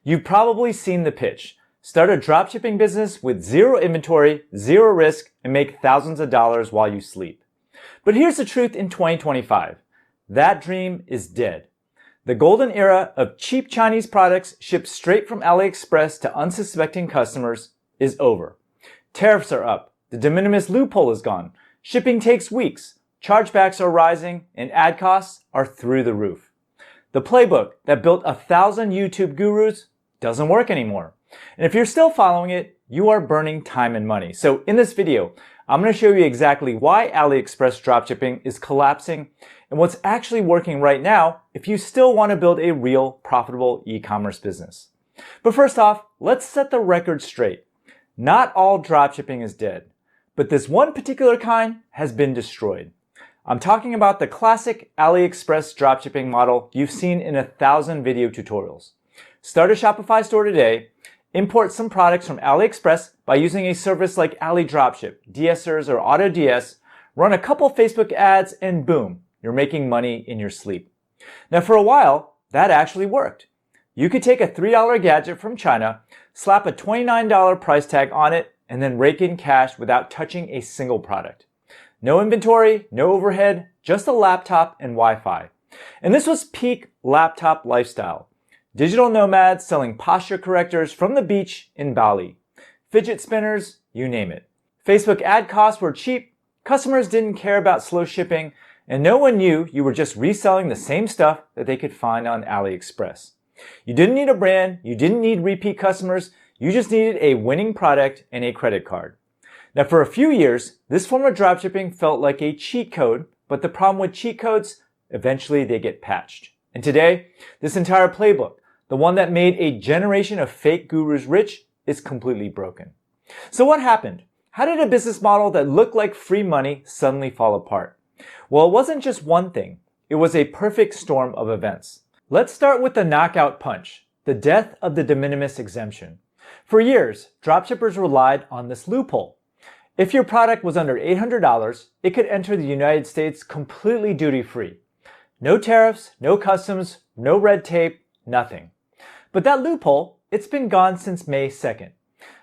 You've probably seen the pitch. Start a dropshipping business with zero inventory, zero risk, and make thousands of dollars while you sleep. But here's the truth in 2025. That dream is dead. The golden era of cheap Chinese products shipped straight from AliExpress to unsuspecting customers is over. Tariffs are up. The de minimis loophole is gone. Shipping takes weeks. Chargebacks are rising, and ad costs are through the roof. The playbook that built 1,000 YouTube gurus doesn't work anymore. And if you're still following it, you are burning time and money. So in this video, I'm going to show you exactly why AliExpress dropshipping is collapsing and what's actually working right now if you still want to build a real profitable e-commerce business. But first off, let's set the record straight. Not all dropshipping is dead, but this one particular kind has been destroyed. I'm talking about the classic AliExpress dropshipping model you've seen in 1,000 video tutorials. Start a Shopify store today, import some products from AliExpress by using a service like AliDropship, DSers, or AutoDS, run a couple Facebook ads, and boom, you're making money in your sleep. Now for a while, that actually worked. You could take a $3 gadget from China, slap a $29 price tag on it, and then rake in cash without touching a single product. No inventory, no overhead, just a laptop and Wi-Fi. And this was peak laptop lifestyle. Digital nomads selling posture correctors from the beach in Bali. Fidget spinners, you name it. Facebook ad costs were cheap, customers didn't care about slow shipping, and no one knew you were just reselling the same stuff that they could find on AliExpress. You didn't need a brand, you didn't need repeat customers, you just needed a winning product and a credit card. Now for a few years, this form of dropshipping felt like a cheat code, but the problem with cheat codes, eventually they get patched. And today, this entire playbook, the one that made a generation of fake gurus rich, is completely broken. So what happened? How did a business model that looked like free money suddenly fall apart? Well, it wasn't just one thing. It was a perfect storm of events. Let's start with the knockout punch, the death of the de minimis exemption. For years, dropshippers relied on this loophole. If your product was under $800, it could enter the United States completely duty-free. No tariffs, no customs, no red tape, nothing. But that loophole, it's been gone since May 2nd.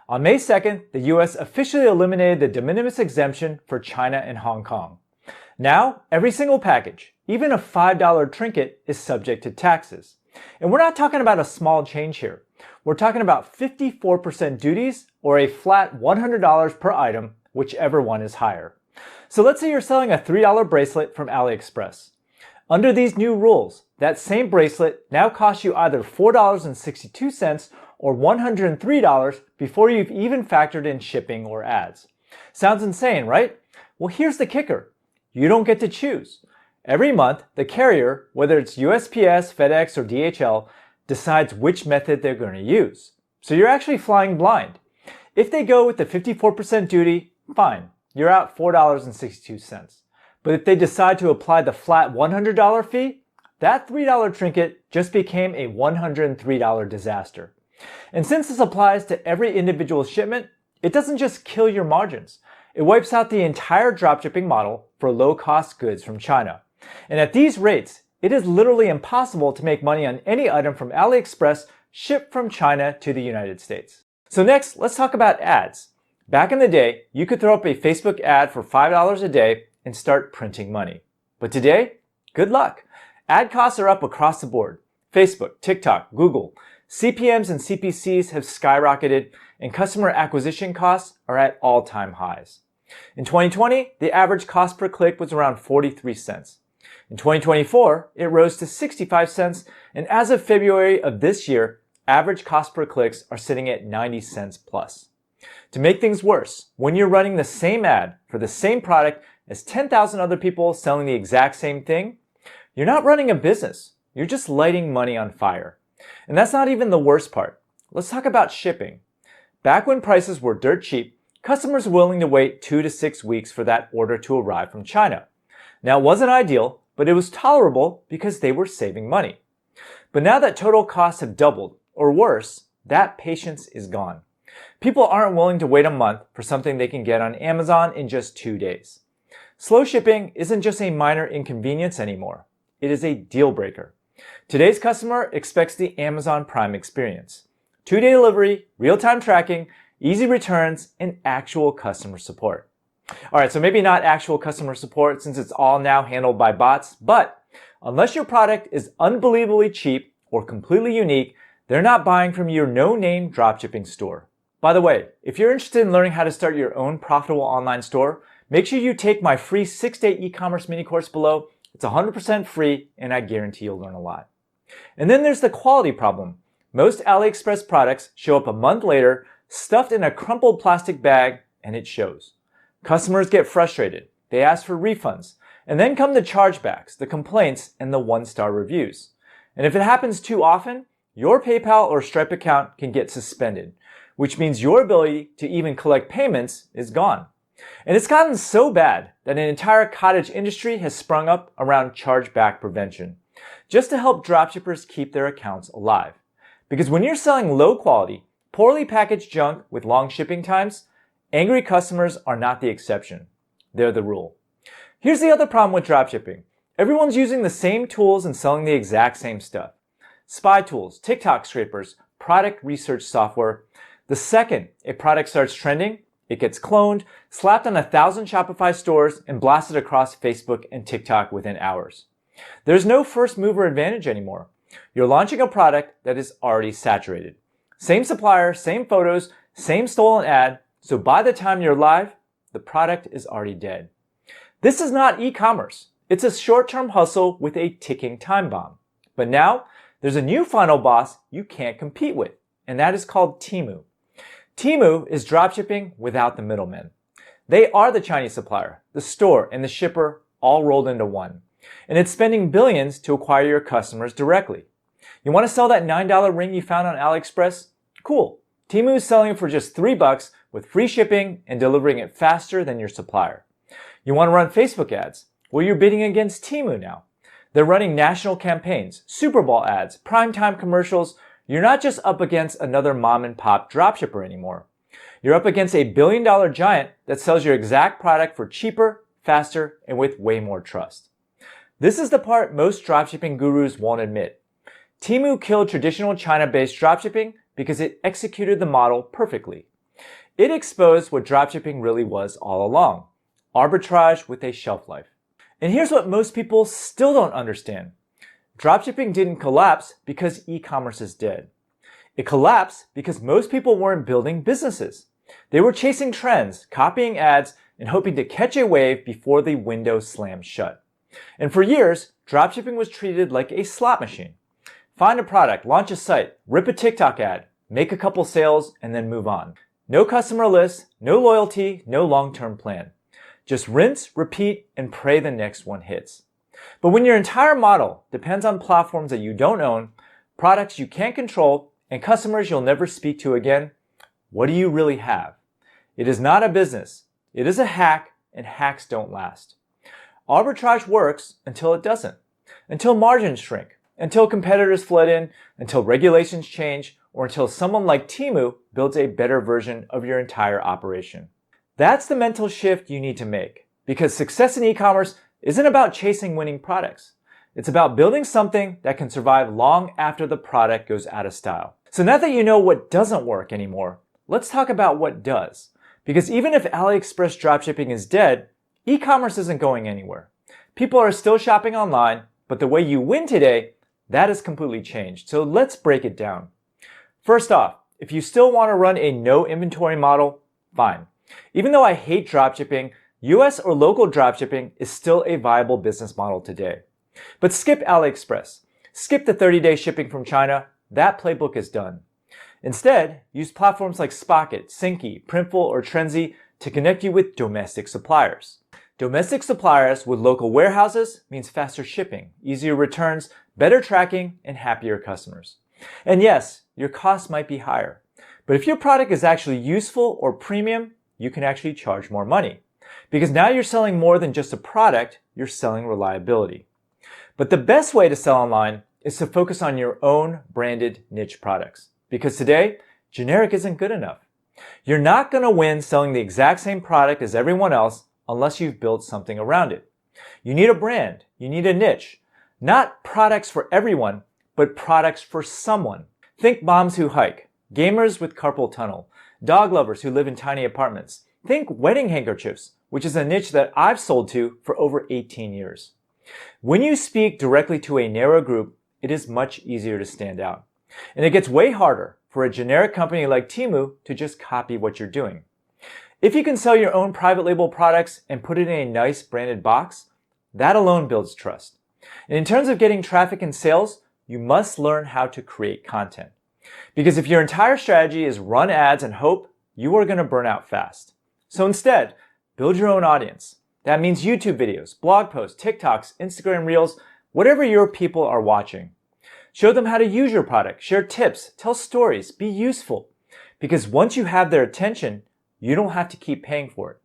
On May 2nd, the US officially eliminated the de minimis exemption for China and Hong Kong. Now, every single package, even a $5 trinket, is subject to taxes. And we're not talking about a small change here. We're talking about 54% duties or a flat $100 per item, whichever one is higher. So let's say you're selling a $3 bracelet from AliExpress. Under these new rules, that same bracelet now costs you either $4.62 or $103 before you've even factored in shipping or ads. Sounds insane, right? Well, here's the kicker. You don't get to choose. Every month, the carrier, whether it's USPS, FedEx, or DHL, decides which method they're going to use. So you're actually flying blind. If they go with the 54% duty, fine, you're out $4.62. But if they decide to apply the flat $100 fee, that $3 trinket just became a $103 disaster. And since this applies to every individual shipment, it doesn't just kill your margins. It wipes out the entire dropshipping model for low-cost goods from China. And at these rates, it is literally impossible to make money on any item from AliExpress shipped from China to the United States. So next, let's talk about ads. Back in the day, you could throw up a Facebook ad for $5 a day and start printing money. But today, good luck. Ad costs are up across the board. Facebook, TikTok, Google. CPMs and CPCs have skyrocketed, and customer acquisition costs are at all-time highs. In 2020, the average cost per click was around 43 cents. In 2024, it rose to 65 cents, and as of February of this year, average cost per clicks are sitting at 90 cents plus. To make things worse, when you're running the same ad for the same product as 10,000 other people selling the exact same thing, you're not running a business. You're just lighting money on fire. And that's not even the worst part. Let's talk about shipping. Back when prices were dirt cheap, customers were willing to wait 2 to 6 weeks for that order to arrive from China. Now, it wasn't ideal, but it was tolerable because they were saving money. But now that total costs have doubled, or worse, that patience is gone. People aren't willing to wait a month for something they can get on Amazon in just 2 days. Slow shipping isn't just a minor inconvenience anymore. It is a deal breaker. Today's customer expects the Amazon Prime experience. 2-day delivery, real-time tracking, easy returns, and actual customer support. Alright, so maybe not actual customer support since it's all now handled by bots, but unless your product is unbelievably cheap or completely unique, they're not buying from your no-name dropshipping store. By the way, if you're interested in learning how to start your own profitable online store, make sure you take my free 6-day e-commerce mini course below. It's 100% free and I guarantee you'll learn a lot. And then there's the quality problem. Most AliExpress products show up a month later, stuffed in a crumpled plastic bag, and it shows. Customers get frustrated. They ask for refunds. And then come the chargebacks, the complaints, and the 1-star reviews. And if it happens too often, your PayPal or Stripe account can get suspended, which means your ability to even collect payments is gone. And it's gotten so bad that an entire cottage industry has sprung up around chargeback prevention, just to help dropshippers keep their accounts alive. Because when you're selling low quality, poorly packaged junk with long shipping times, angry customers are not the exception. They're the rule. Here's the other problem with dropshipping. Everyone's using the same tools and selling the exact same stuff. Spy tools, TikTok scrapers, product research software. The second a product starts trending, it gets cloned, slapped on 1,000 Shopify stores, and blasted across Facebook and TikTok within hours. There's no first mover advantage anymore. You're launching a product that is already saturated. Same supplier, same photos, same stolen ad, so by the time you're live, the product is already dead. This is not e-commerce. It's a short-term hustle with a ticking time bomb. But now, there's a new final boss you can't compete with, and that is called Temu. Temu is dropshipping without the middlemen. They are the Chinese supplier, the store, and the shipper all rolled into one. And it's spending billions to acquire your customers directly. You want to sell that $9 ring you found on AliExpress? Cool. Temu is selling it for just $3 with free shipping and delivering it faster than your supplier. You want to run Facebook ads? Well, you're bidding against Temu now. They're running national campaigns, Super Bowl ads, primetime commercials. You're not just up against another mom and pop dropshipper anymore. You're up against a billion-dollar giant that sells your exact product for cheaper, faster, and with way more trust. This is the part most dropshipping gurus won't admit. Temu killed traditional China-based dropshipping because it executed the model perfectly. It exposed what dropshipping really was all along: arbitrage with a shelf life. And here's what most people still don't understand. Dropshipping didn't collapse because e-commerce is dead. It collapsed because most people weren't building businesses. They were chasing trends, copying ads, and hoping to catch a wave before the window slammed shut. And for years, dropshipping was treated like a slot machine. Find a product, launch a site, rip a TikTok ad, make a couple sales, and then move on. No customer list, no loyalty, no long-term plan. Just rinse, repeat, and pray the next one hits. But when your entire model depends on platforms that you don't own, products you can't control, and customers you'll never speak to again, what do you really have? It is not a business. It is a hack, and hacks don't last. Arbitrage works until it doesn't, until margins shrink, until competitors flood in, until regulations change, or until someone like Temu builds a better version of your entire operation. That's the mental shift you need to make, because success in e-commerce isn't about chasing winning products. It's about building something that can survive long after the product goes out of style. So now that you know what doesn't work anymore, let's talk about what does. Because even if AliExpress dropshipping is dead, e-commerce isn't going anywhere. People are still shopping online, but the way you win today, that has completely changed. So let's break it down. First off, if you still want to run a no inventory model, fine. Even though I hate dropshipping, US or local dropshipping is still a viable business model today. But skip AliExpress. Skip the 30-day shipping from China. That playbook is done. Instead, use platforms like Spocket, Syncy, Printful, or Trendsy to connect you with domestic suppliers. Domestic suppliers with local warehouses means faster shipping, easier returns, better tracking, and happier customers. And yes, your costs might be higher. But if your product is actually useful or premium, you can actually charge more money. Because now you're selling more than just a product, you're selling reliability. But the best way to sell online is to focus on your own branded niche products. Because today, generic isn't good enough. You're not going to win selling the exact same product as everyone else unless you've built something around it. You need a brand. You need a niche. Not products for everyone, but products for someone. Think moms who hike, gamers with carpal tunnel, dog lovers who live in tiny apartments. Think wedding handkerchiefs, which is a niche that I've sold to for over 18 years. When you speak directly to a narrow group, it is much easier to stand out. And it gets way harder for a generic company like Temu to just copy what you're doing. If you can sell your own private label products and put it in a nice branded box, that alone builds trust. And in terms of getting traffic and sales, you must learn how to create content. Because if your entire strategy is run ads and hope, you are going to burn out fast. So instead, build your own audience. That means YouTube videos, blog posts, TikToks, Instagram Reels, whatever your people are watching. Show them how to use your product, share tips, tell stories, be useful. Because once you have their attention, you don't have to keep paying for it.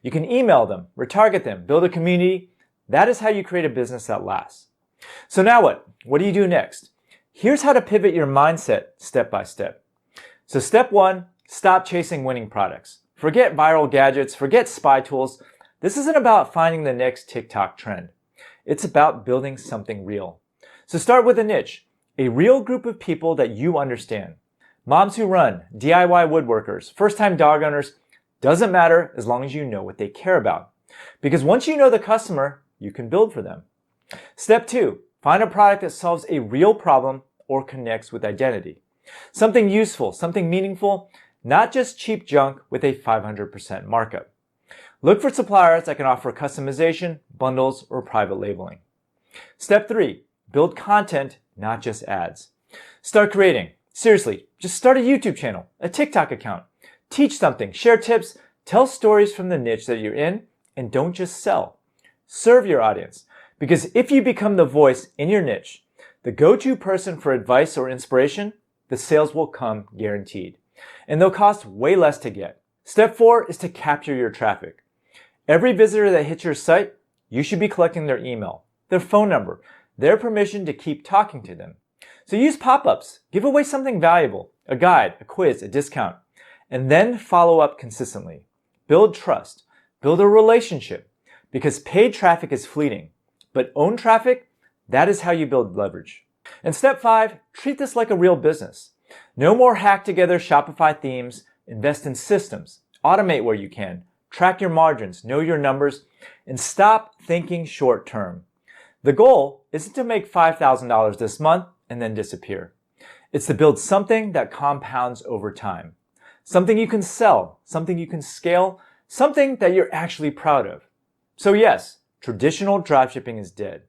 You can email them, retarget them, build a community. That is how you create a business that lasts. So now what? What do you do next? Here's how to pivot your mindset step by step. So step 1, stop chasing winning products. Forget viral gadgets, forget spy tools. This isn't about finding the next TikTok trend. It's about building something real. So start with a niche, a real group of people that you understand. Moms who run, DIY woodworkers, first-time dog owners, doesn't matter as long as you know what they care about. Because once you know the customer, you can build for them. Step 2, find a product that solves a real problem or connects with identity. Something useful, something meaningful, not just cheap junk with a 500% markup. Look for suppliers that can offer customization, bundles, or private labeling. Step 3, build content, not just ads. Start creating. Seriously, just start a YouTube channel, a TikTok account. Teach something, share tips, tell stories from the niche that you're in, and don't just sell. Serve your audience. Because if you become the voice in your niche, the go-to person for advice or inspiration, the sales will come guaranteed. And they'll cost way less to get. Step 4 is to capture your traffic. Every visitor that hits your site, you should be collecting their email, their phone number, their permission to keep talking to them. So use pop-ups, give away something valuable, a guide, a quiz, a discount, and then follow up consistently. Build trust, build a relationship, because paid traffic is fleeting, but owned traffic, that is how you build leverage. And step 5, treat this like a real business. No more hack together Shopify themes, invest in systems, automate where you can, track your margins, know your numbers, and stop thinking short term. The goal isn't to make $5,000 this month and then disappear. It's to build something that compounds over time. Something you can sell, something you can scale, something that you're actually proud of. So yes, traditional dropshipping is dead.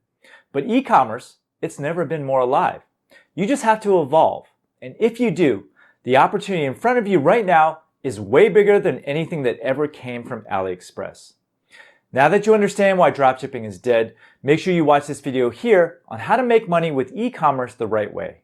But e-commerce, it's never been more alive. You just have to evolve. And if you do, the opportunity in front of you right now is way bigger than anything that ever came from AliExpress. Now that you understand why dropshipping is dead, make sure you watch this video here on how to make money with e-commerce the right way.